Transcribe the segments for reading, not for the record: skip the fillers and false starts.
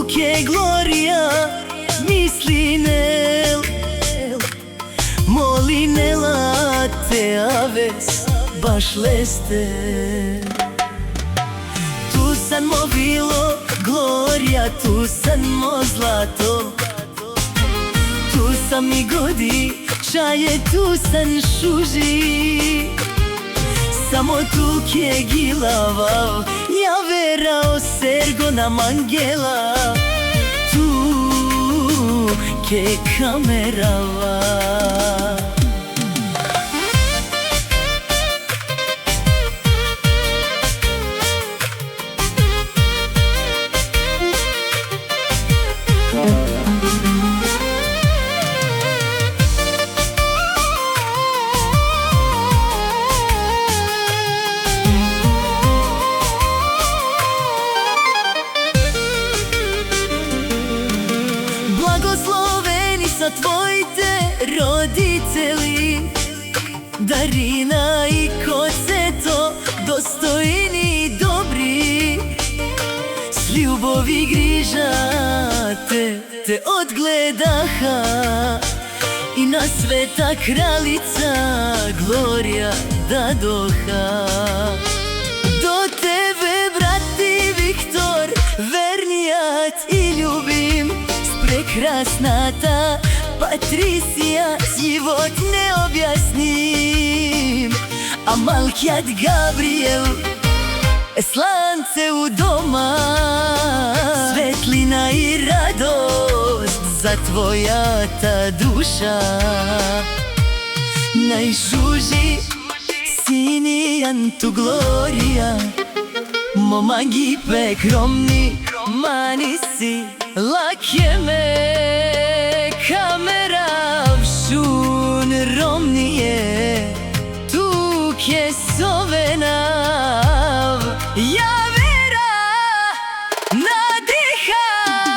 ке Глорија мисли нел, моли нела те авес баш лесте. Tu san mo vilo, Glorија, tu san mo zlato, tu san mi godi, čaje tu san šuži. Samo tu ке gilavao, ja verao Sergo na mangela, tu ке kamerava. Благословени са твоите родители, Дарина и Коцето, достојни и добри. С љубов и грижа те одгледаха и на света кралица Глорија дадоха. До тебе, брати Виктор, вернијат и љубим, прекрасната Патрисија, живот необјасним. А малкиот Габриел е сланце у дома, светлина и радост за твојата душа. Најжужи синијан ту Глорија, момаги пекромни маниси, лакеме камера вшун ромније, ту ке совенав, ја вера надихав.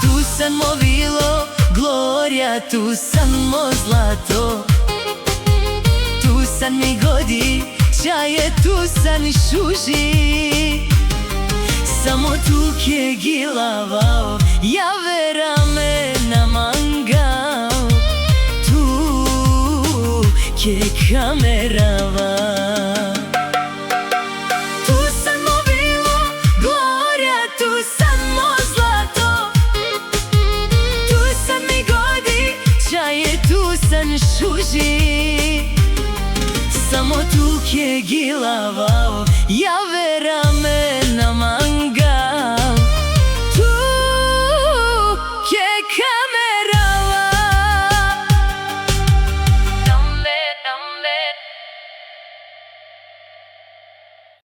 Tu san mo vilo, Glorија, tu san mo zlato, tu san mi godi, čaje tu san šuži. Samo tu ке gilavao, ja verame na mangao, tu ке kamerava. Tu san mo vilo, Glorија, tu san mo zlato, tu san mi godi, čaje tu san šuži. Samo tu ке gilavao, ja verame